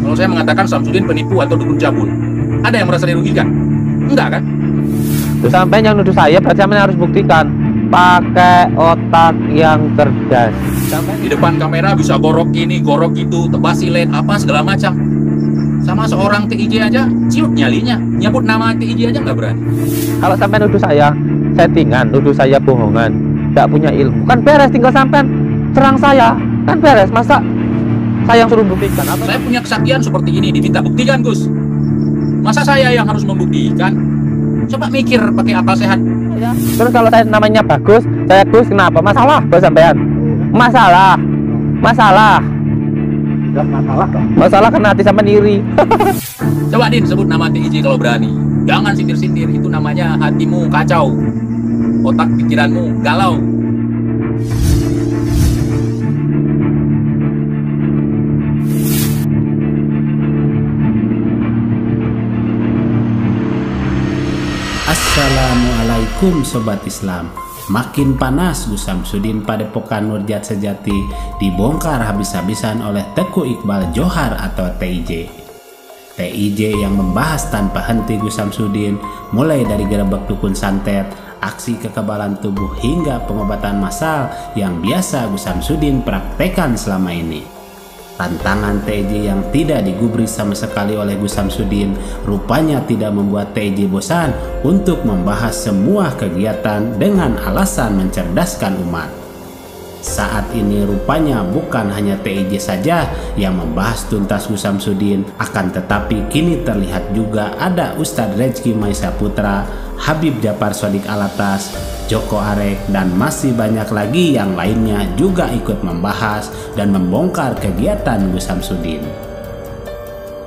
Kalau saya mengatakan Samsudin penipu atau dukun cabul, ada yang merasa dirugikan? Enggak kan? Terus sampai yang nuduh saya, berarti sampai harus buktikan pakai otak yang cerdas. Di depan kamera bisa gorok ini, gorok itu, tebas silet, apa segala macam. Sama seorang TIJ aja, ciut nyalinya. Nyebut nama TIJ aja nggak berani. Kalau sampai nuduh saya settingan, nuduh saya bohongan, nggak punya ilmu, kan beres, tinggal sampai serang saya, kan beres. Masa saya yang suruh buktikan? Apa? Saya punya kesaktian seperti ini, diminta buktikan, Gus. Masa saya yang harus membuktikan? Coba mikir pakai akal sehat. Ya. Terus kalau saya namanya Bagus, saya Gus, kenapa? Masalah buat sampean? Masalah. Masalah karena hati sampean iri. Coba Din sebut nama TIJ kalau berani. Jangan sindir-sindir, itu namanya hatimu kacau. Otak pikiranmu galau. Assalamualaikum Sobat Islam. Makin panas Gus Samsudin Padepokan Nurjat Sejati dibongkar habis-habisan oleh Teguh Iqbal Johar atau TIJ. TIJ yang membahas tanpa henti Gus Samsudin, mulai dari gerebek dukun santet, aksi kekebalan tubuh hingga pengobatan massal yang biasa Gus Samsudin praktekkan selama ini. Tantangan TIJ yang tidak digubris sama sekali oleh Gus Samsudin rupanya tidak membuat TIJ bosan untuk membahas semua kegiatan dengan alasan mencerdaskan umat. Saat ini rupanya bukan hanya TIJ saja yang membahas tuntas Gus Samsudin, akan tetapi kini terlihat juga ada Ustadz Rezki Maisa Putra, Habib Japar Sodik Alatas, Joko Arek, dan masih banyak lagi yang lainnya juga ikut membahas dan membongkar kegiatan Gus Samsudin.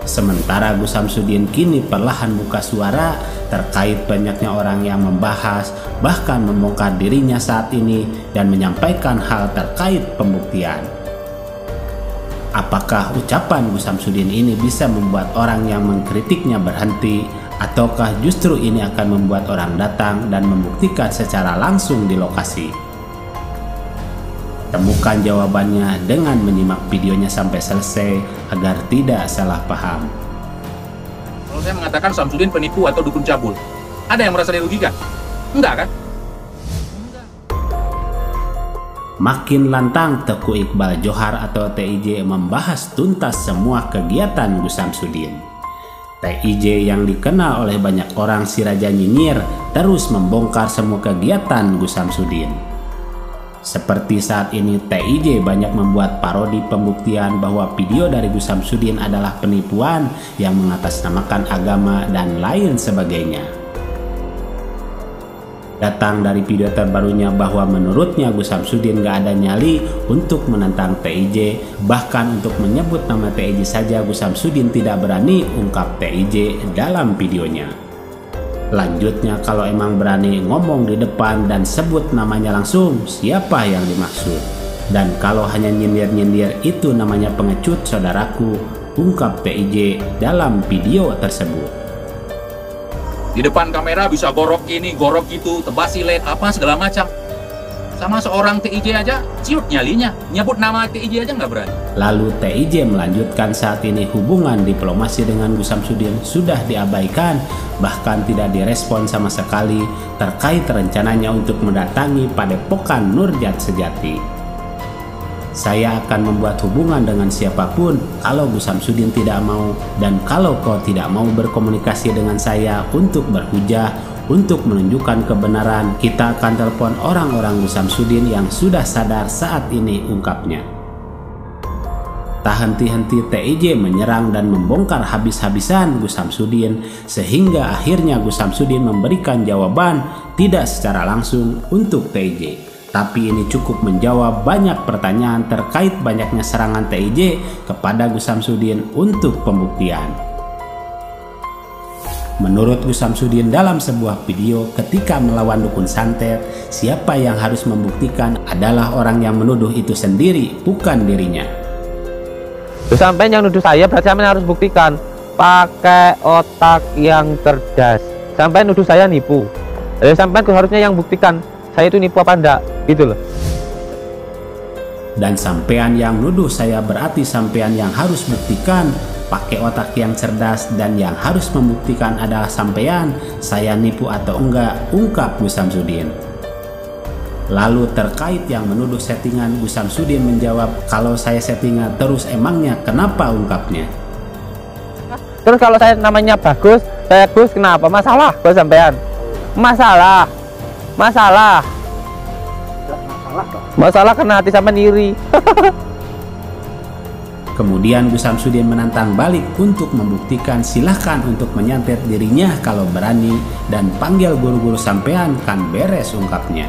Sementara Gus Samsudin kini perlahan buka suara terkait banyaknya orang yang membahas, bahkan membongkar dirinya saat ini dan menyampaikan hal terkait pembuktian. Apakah ucapan Gus Samsudin ini bisa membuat orang yang mengkritiknya berhenti, ataukah justru ini akan membuat orang datang dan membuktikan secara langsung di lokasi? Temukan jawabannya dengan menyimak videonya sampai selesai agar tidak salah paham. Kalau saya mengatakan Samsudin penipu atau dukun cabul, ada yang merasa dirugikan? Enggak kan? Makin lantang Teguh Iqbal Johar atau TIJ membahas tuntas semua kegiatan Gus Samsudin. TIJ yang dikenal oleh banyak orang si Raja Nyinyir terus membongkar semua kegiatan Gus Samsudin. Seperti saat ini TIJ banyak membuat parodi pembuktian bahwa video dari Gus Samsudin adalah penipuan yang mengatasnamakan agama dan lain sebagainya. Datang dari video terbarunya bahwa menurutnya Gus Samsudin gak ada nyali untuk menentang TIJ, bahkan untuk menyebut nama TIJ saja Gus Samsudin tidak berani, ungkap TIJ dalam videonya. Lanjutnya, kalau emang berani ngomong di depan dan sebut namanya langsung, siapa yang dimaksud? Dan kalau hanya nyindir-nyindir, itu namanya pengecut saudaraku, ungkap TIJ dalam video tersebut. Di depan kamera bisa gorok ini, gorok itu, tebas silet, apa segala macam. Sama seorang TIJ aja, ciut nyalinya. Nyebut nama TIJ aja nggak berani. Lalu TIJ melanjutkan saat ini hubungan diplomasi dengan Gus Samsudin sudah diabaikan, bahkan tidak direspon sama sekali terkait rencananya untuk mendatangi Padepokan Nurjat Sejati. Saya akan membuat hubungan dengan siapapun kalau Gus Samsudin tidak mau, dan kalau kau tidak mau berkomunikasi dengan saya untuk berhujah, untuk menunjukkan kebenaran, kita akan telepon orang-orang Gus Samsudin yang sudah sadar saat ini, ungkapnya. Tak henti-henti TIJ menyerang dan membongkar habis-habisan Gus Samsudin, sehingga akhirnya Gus Samsudin memberikan jawaban tidak secara langsung untuk TIJ. Tapi ini cukup menjawab banyak pertanyaan terkait banyaknya serangan TIJ kepada Gus Samsudin untuk pembuktian. Menurut Gus Samsudin dalam sebuah video ketika melawan dukun santet, siapa yang harus membuktikan adalah orang yang menuduh itu sendiri, bukan dirinya. Terus sampai yang nuduh saya, berarti sampai harus buktikan pakai otak yang cerdas. Sampai nuduh saya nipu, sampai harusnya yang buktikan saya itu nipu apa enggak, gitu loh. Dan sampean yang nuduh saya berarti sampean yang harus buktikan, pakai otak yang cerdas, dan yang harus membuktikan adalah sampean. Saya nipu atau enggak, ungkap Gus Samsudin. Lalu terkait yang menuduh settingan, Gus Samsudin menjawab, kalau saya settingan terus emangnya kenapa, ungkapnya. Terus kalau saya namanya Bagus, saya Gus, kenapa? Masalah buat sampean? Masalah kena hati sama iri. Kemudian Gus Samsudin menantang balik untuk membuktikan, silahkan untuk menyantet dirinya kalau berani, dan panggil guru-guru sampean kan beres, ungkapnya.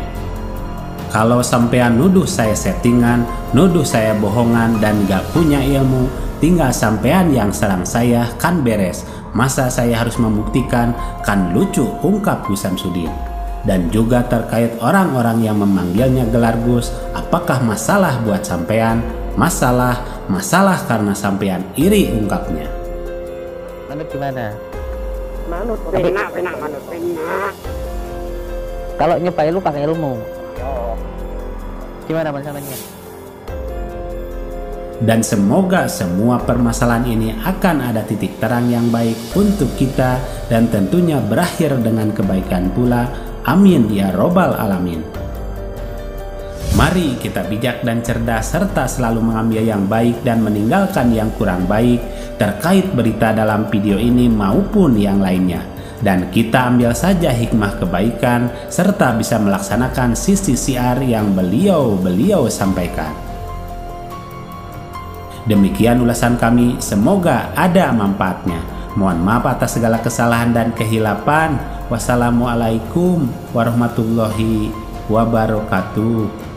Kalau sampean nuduh saya settingan, nuduh saya bohongan dan gak punya ilmu, tinggal sampean yang serang saya kan beres. Masa saya harus membuktikan, kan lucu, ungkap Gus Samsudin. Dan juga terkait orang-orang yang memanggilnya gelar Gus, apakah masalah buat sampean? Masalah karena sampean iri, ungkapnya. Manut gimana? Manut benak manut benak. Kalau nyobain lu pakai ilmu. Gimana masalahnya? Dan semoga semua permasalahan ini akan ada titik terang yang baik untuk kita, dan tentunya berakhir dengan kebaikan pula. Amin ya robbal alamin. Mari kita bijak dan cerdas, serta selalu mengambil yang baik dan meninggalkan yang kurang baik terkait berita dalam video ini maupun yang lainnya. Dan kita ambil saja hikmah kebaikan, serta bisa melaksanakan sisi siar yang beliau sampaikan. Demikian ulasan kami, semoga ada manfaatnya. Mohon maaf atas segala kesalahan dan kehilapan. Wassalamualaikum warahmatullahi wabarakatuh.